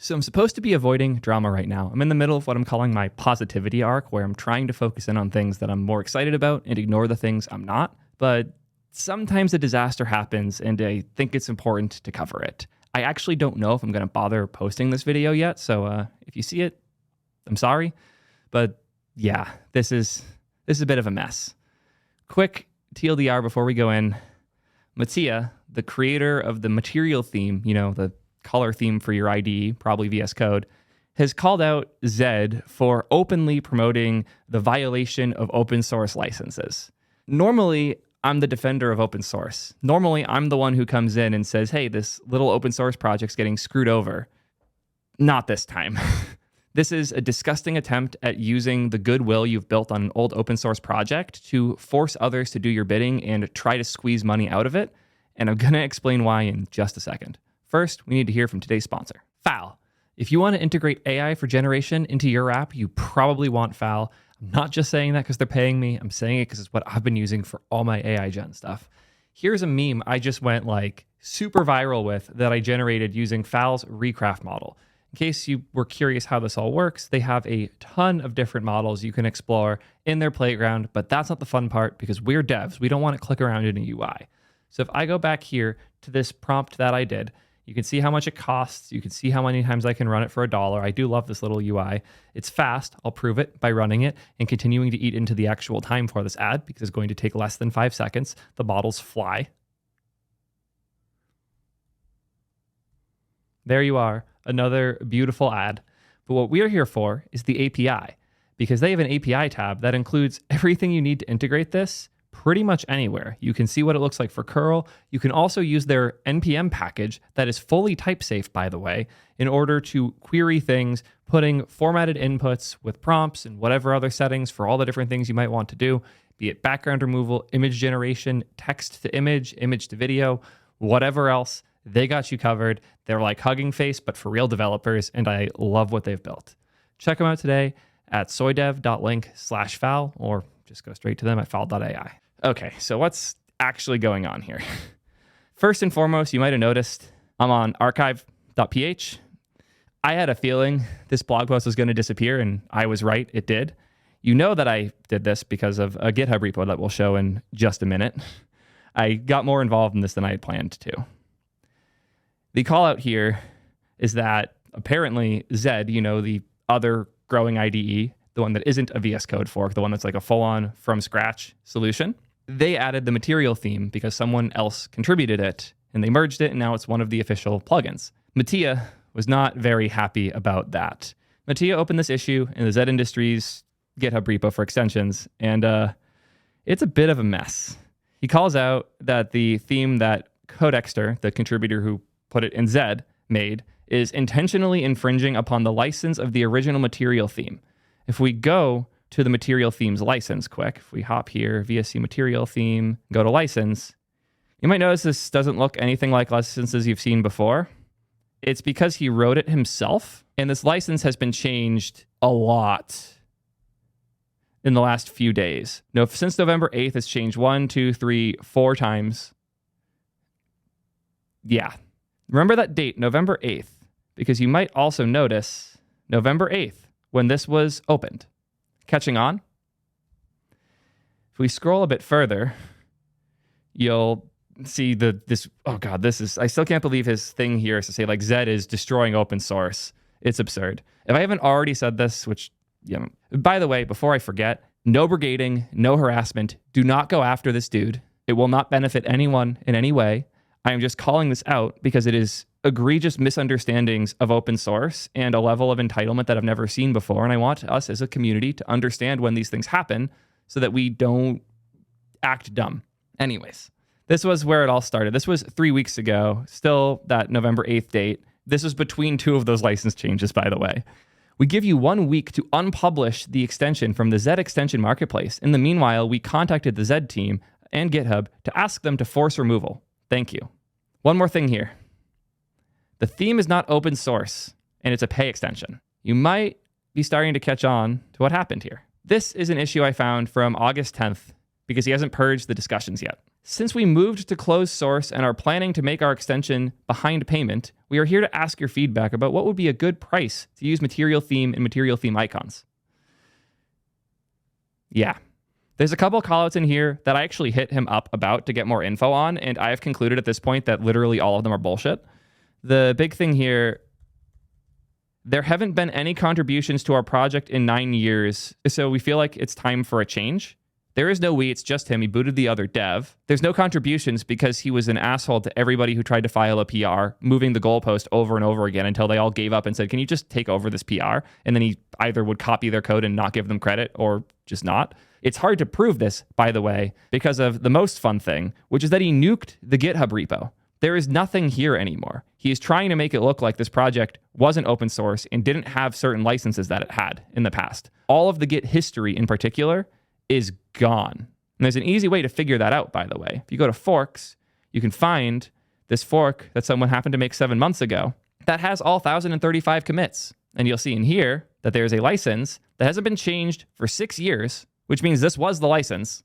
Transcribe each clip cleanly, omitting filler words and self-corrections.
So I'm supposed to be avoiding drama right now. I'm in the middle of what I'm calling my positivity arc, where I'm trying to focus in on things that I'm more excited about and ignore the things I'm not. But sometimes a disaster happens and I think it's important to cover it. I actually don't know if I'm going to bother posting this video yet. So if you see it, I'm sorry. But yeah, this is a bit of a mess. Quick TLDR before we go in. Mattia, the creator of the material theme, the color theme for your IDE, probably VS Code, has called out Zed for openly promoting the violation of open source licenses. Normally, I'm the defender of open source. Normally, I'm the one who comes in and says, hey, this little open source project's getting screwed over. Not this time. This is a disgusting attempt at using the goodwill you've built on an old open source project to force others to do your bidding and try to squeeze money out of it. And I'm going to explain why in just a second. First, we need to hear from today's sponsor, FAL. If you want to integrate AI for generation into your app, you probably want FAL. I'm not just saying that because they're paying me. I'm saying it because it's what I've been using for all my AI gen stuff. Here's a meme I just went super viral with that I generated using FAL's Recraft model. In case you were curious how this all works, they have a ton of different models you can explore in their playground, but that's not the fun part because we're devs. We don't want to click around in a UI. So if I go back here to this prompt that I did, you can see how much it costs. You can see how many times I can run it for $1. I do love this little UI. It's fast. I'll prove it by running it and continuing to eat into the actual time for this ad because it's going to take less than 5 seconds. The models fly. There you are, another beautiful ad. But what we're here for is the API because they have an API tab that includes everything you need to integrate this pretty much anywhere. You can see what it looks like for curl. You can also use their NPM package that is fully type safe, by the way, in order to query things, putting formatted inputs with prompts and whatever other settings for all the different things you might want to do, be it background removal, image generation, text to image, image to video, whatever else. They got you covered. They're like Hugging Face, but for real developers, and I love what they've built. Check them out today at soydev.link/FAL, or just go straight to them at fal.ai. Okay, so what's actually going on here? First and foremost, you might have noticed I'm on archive.ph. I had a feeling this blog post was going to disappear, and I was right, it did. You know that I did this because of a GitHub repo that we'll show in just a minute. I got more involved in this than I had planned to. The call out here is that apparently Zed, the other growing IDE, the one that isn't a VS Code fork, the one that's like a full-on from scratch solution, they added the material theme because someone else contributed it and they merged it and now it's one of the official plugins. Mattia was not very happy about that. Mattia opened this issue in the Zed Industries GitHub repo for extensions and it's a bit of a mess. He calls out that the theme that Codexter, the contributor who put it in Zed, made is intentionally infringing upon the license of the original material theme. If we go to the material themes license quick, if we hop here, VSC material theme, go to license, you might notice this doesn't look anything like licenses you've seen before. It's because he wrote it himself, and this license has been changed a lot in the last few days. Since November 8th, it's changed 1, 2, 3, 4 times. Yeah. Remember that date, November 8th, because you might also notice November 8th when this was opened. Catching on? If we scroll a bit further, you'll see I still can't believe his thing here is to say Zed is destroying open source. It's absurd. If I haven't already said this, which, by the way, before I forget, no brigading, no harassment. Do not go after this dude. It will not benefit anyone in any way. I am just calling this out because it is egregious misunderstandings of open source and a level of entitlement that I've never seen before. And I want us as a community to understand when these things happen so that we don't act dumb. Anyways, this was where it all started. This was 3 weeks ago, still that November 8th date. This was between 2 of those license changes, by the way. We give you 1 week to unpublish the extension from the Zed extension marketplace. In the meanwhile, we contacted the Zed team and GitHub to ask them to force removal. Thank you. One more thing here. The theme is not open source, and it's a pay extension. You might be starting to catch on to what happened here. This is an issue I found from August 10th because he hasn't purged the discussions yet. Since we moved to closed source and are planning to make our extension behind payment, we are here to ask your feedback about what would be a good price to use material theme and material theme icons. Yeah. There's a couple callouts in here that I actually hit him up about to get more info on, and I have concluded at this point that literally all of them are bullshit. The big thing here, there haven't been any contributions to our project in 9 years, so we feel like it's time for a change. There is no we, it's just him. He booted the other dev. There's no contributions because he was an asshole to everybody who tried to file a PR, moving the goalpost over and over again until they all gave up and said, can you just take over this PR? And then he either would copy their code and not give them credit or just not. It's hard to prove this, by the way, because of the most fun thing, which is that he nuked the GitHub repo. There is nothing here anymore. He is trying to make it look like this project wasn't open source and didn't have certain licenses that it had in the past. All of the Git history in particular is gone. And there's an easy way to figure that out, by the way. If you go to forks, you can find this fork that someone happened to make 7 months ago that has all 1,035 commits. And you'll see in here that there's a license that hasn't been changed for 6 years, which means this was the license.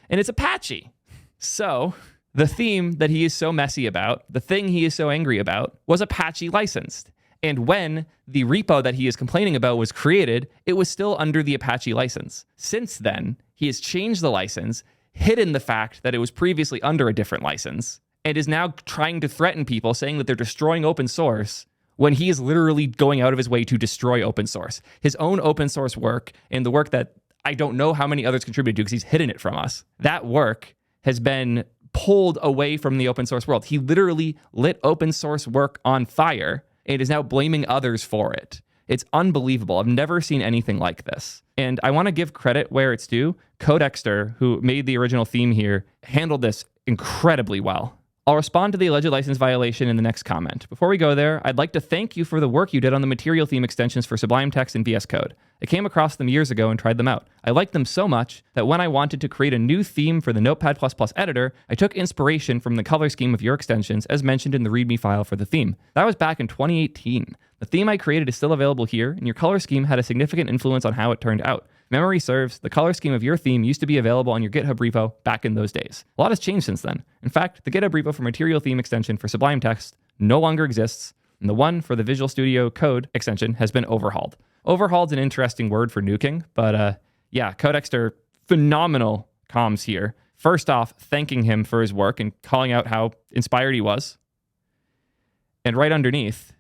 And it's Apache. So the theme that he is so messy about, the thing he is so angry about, was Apache licensed. And when the repo that he is complaining about was created, it was still under the Apache license. Since then, he has changed the license, hidden the fact that it was previously under a different license, and is now trying to threaten people, saying that they're destroying open source, when he is literally going out of his way to destroy open source. His own open source work, and the work that I don't know how many others contributed to because he's hidden it from us, that work has been pulled away from the open source world. He literally lit open source work on fire and is now blaming others for it. It's unbelievable. I've never seen anything like this. And I want to give credit where it's due. Codexter, who made the original theme here, handled this incredibly well. I'll respond to the alleged license violation in the next comment. Before we go there, I'd like to thank you for the work you did on the material theme extensions for Sublime Text and VS Code. I came across them years ago and tried them out. I liked them so much that when I wanted to create a new theme for the Notepad++ editor, I took inspiration from the color scheme of your extensions as mentioned in the README file for the theme. That was back in 2018. The theme I created is still available here, and your color scheme had a significant influence on how it turned out. If memory serves, the color scheme of your theme used to be available on your GitHub repo back in those days. A lot has changed since then. In fact, the GitHub repo for Material Theme extension for Sublime Text no longer exists, and the one for the Visual Studio Code extension has been overhauled. Overhauled's an interesting word for nuking, but yeah, Codexter, phenomenal comms here. First off, thanking him for his work and calling out how inspired he was. And right underneath,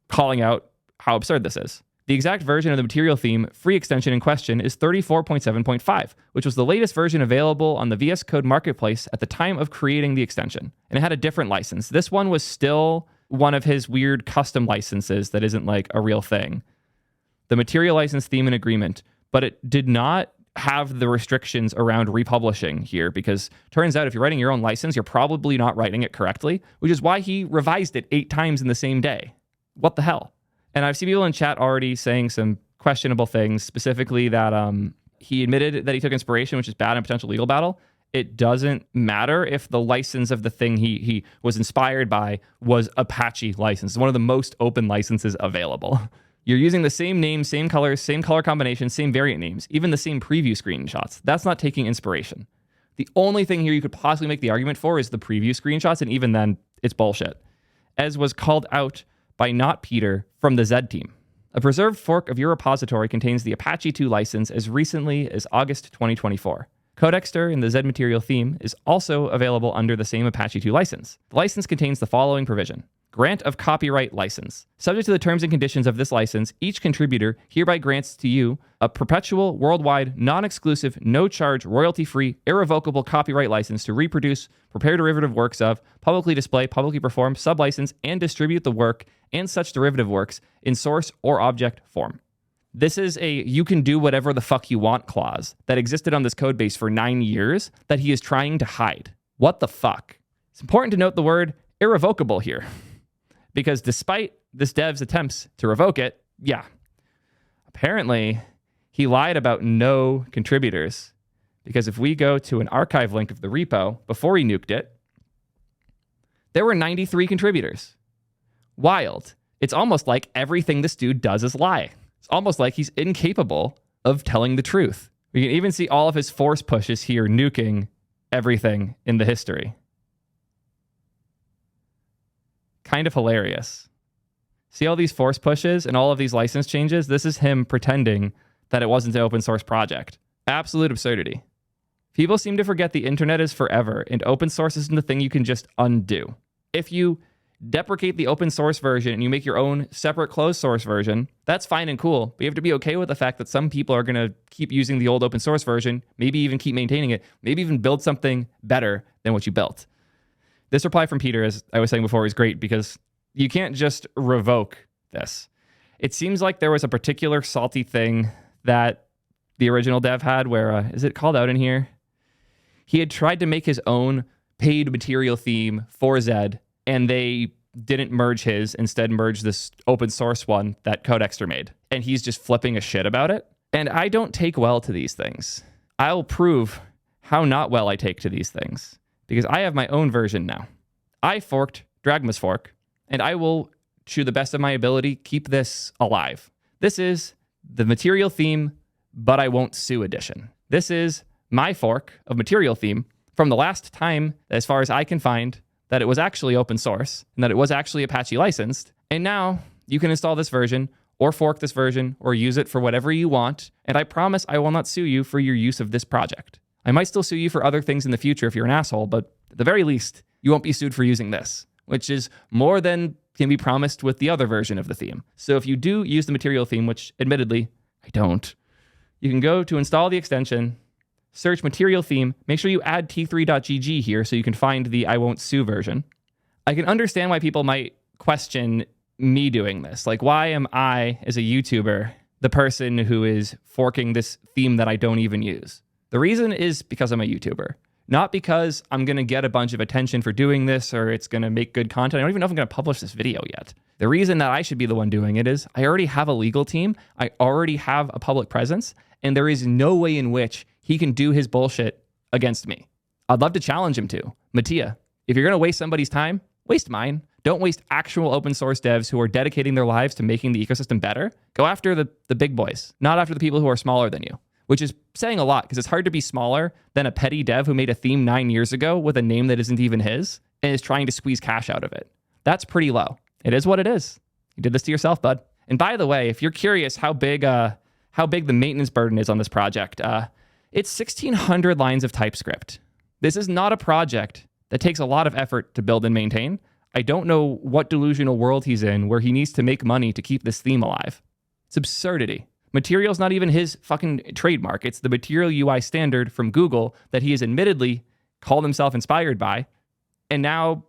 calling out how absurd this is. The exact version of the material theme free extension in question is 34.7.5, which was the latest version available on the VS Code marketplace at the time of creating the extension. And it had a different license. This one was still one of his weird custom licenses that isn't like a real thing. The material license theme and agreement, but it did not have the restrictions around republishing here, because turns out if you're writing your own license, you're probably not writing it correctly, which is why he revised it 8 times in the same day. What the hell? And I've seen people in chat already saying some questionable things, specifically that he admitted that he took inspiration, which is bad in a potential legal battle. It doesn't matter if the license of the thing he was inspired by was Apache license. It's one of the most open licenses available. You're using the same name, same colors, same color combination, same variant names, even the same preview screenshots. That's not taking inspiration. The only thing here you could possibly make the argument for is the preview screenshots, and even then, it's bullshit. As was called out by Not Peter from the Z team. A preserved fork of your repository contains the Apache 2 license as recently as August 2024. Codexter in the Z material theme is also available under the same Apache 2 license. The license contains the following provision. Grant of copyright license. Subject to the terms and conditions of this license, each contributor hereby grants to you a perpetual, worldwide, non-exclusive, no-charge, royalty-free, irrevocable copyright license to reproduce, prepare derivative works of, publicly display, publicly perform, sublicense, and distribute the work and such derivative works in source or object form. This is a you can do whatever the fuck you want clause that existed on this code base for 9 years that he is trying to hide. What the fuck? It's important to note the word irrevocable here. Because despite this dev's attempts to revoke it, yeah, apparently he lied about no contributors. Because if we go to an archive link of the repo before he nuked it, there were 93 contributors. Wild. It's almost like everything this dude does is lie. It's almost like he's incapable of telling the truth. We can even see all of his force pushes here nuking everything in the history. Kind of hilarious. See all these force pushes and all of these license changes? This is him pretending that it wasn't an open source project. Absolute absurdity. People seem to forget the internet is forever, and open source isn't a thing you can just undo. If you deprecate the open source version and you make your own separate closed source version, that's fine and cool, but you have to be okay with the fact that some people are going to keep using the old open source version, maybe even keep maintaining it, maybe even build something better than what you built. This reply from Peter, as I was saying before, is great because you can't just revoke this. It seems like there was a particular salty thing that the original dev had where, is it called out in here? He had tried to make his own paid material theme for Zed, and they didn't merge his, instead merged this open source one that Codexter made. And he's just flipping a shit about it. And I don't take well to these things. I'll prove how not well I take to these things, because I have my own version now. I forked Dragma's fork, and I will, to the best of my ability, keep this alive. This is the material theme, but I won't sue edition. This is my fork of material theme from the last time, as far as I can find, that it was actually open source and that it was actually Apache licensed. And now you can install this version or fork this version or use it for whatever you want. And I promise I will not sue you for your use of this project. I might still sue you for other things in the future if you're an asshole, but at the very least, you won't be sued for using this, which is more than can be promised with the other version of the theme. So if you do use the material theme, which admittedly I don't, you can go to install the extension, search material theme, make sure you add t3.gg here so you can find the I won't sue version. I can understand why people might question me doing this. Like, why am I, as a YouTuber, the person who is forking this theme that I don't even use? The reason is because I'm a YouTuber. Not because I'm going to get a bunch of attention for doing this or it's going to make good content. I don't even know if I'm going to publish this video yet. The reason that I should be the one doing it is I already have a legal team. I already have a public presence. And there is no way in which he can do his bullshit against me. I'd love to challenge him to. Mattia, if you're going to waste somebody's time, waste mine. Don't waste actual open source devs who are dedicating their lives to making the ecosystem better. Go after the big boys, not after the people who are smaller than you, which is saying a lot because it's hard to be smaller than a petty dev who made a theme 9 years ago with a name that isn't even his and is trying to squeeze cash out of it. That's pretty low. It is what it is. You did this to yourself, bud. And by the way, if you're curious how big the maintenance burden is on this project, it's 1,600 lines of TypeScript. This is not a project that takes a lot of effort to build and maintain. I don't know what delusional world he's in where he needs to make money to keep this theme alive. It's absurdity. Material's not even his fucking trademark. It's the Material UI standard from Google that he has admittedly called himself inspired by, and now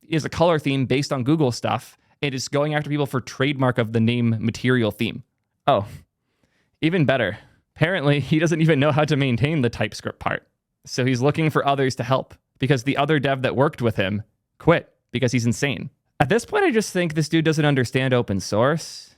is a color theme based on Google stuff. It is going after people for trademark of the name Material theme. Oh, even better. Apparently, he doesn't even know how to maintain the TypeScript part. So he's looking for others to help because the other dev that worked with him quit because he's insane. At this point, I just think this dude doesn't understand open source.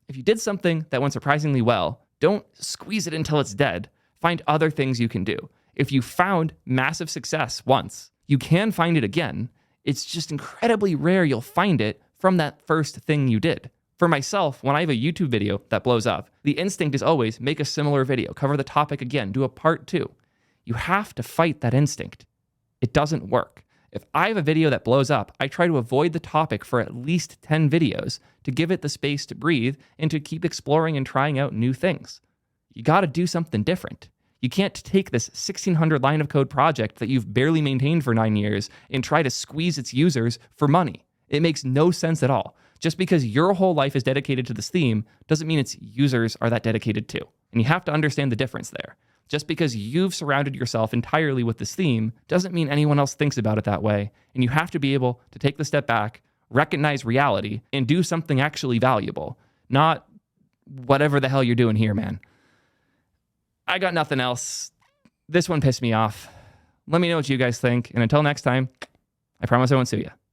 If you did something that went surprisingly well, don't squeeze it until it's dead. Find other things you can do. If you found massive success once, you can find it again. It's just incredibly rare you'll find it from that first thing you did. For myself, when I have a YouTube video that blows up, the instinct is always make a similar video, cover the topic again, do a part 2. You have to fight that instinct. It doesn't work. If I have a video that blows up, I try to avoid the topic for at least 10 videos to give it the space to breathe and to keep exploring and trying out new things. You got to do something different. You can't take this 1,600 line of code project that you've barely maintained for 9 years and try to squeeze its users for money. It makes no sense at all. Just because your whole life is dedicated to this theme doesn't mean its users are that dedicated too. And you have to understand the difference there. Just because you've surrounded yourself entirely with this theme doesn't mean anyone else thinks about it that way. And you have to be able to take the step back, recognize reality, and do something actually valuable. Not whatever the hell you're doing here, man. I got nothing else. This one pissed me off. Let me know what you guys think. And until next time, I promise I won't sue you.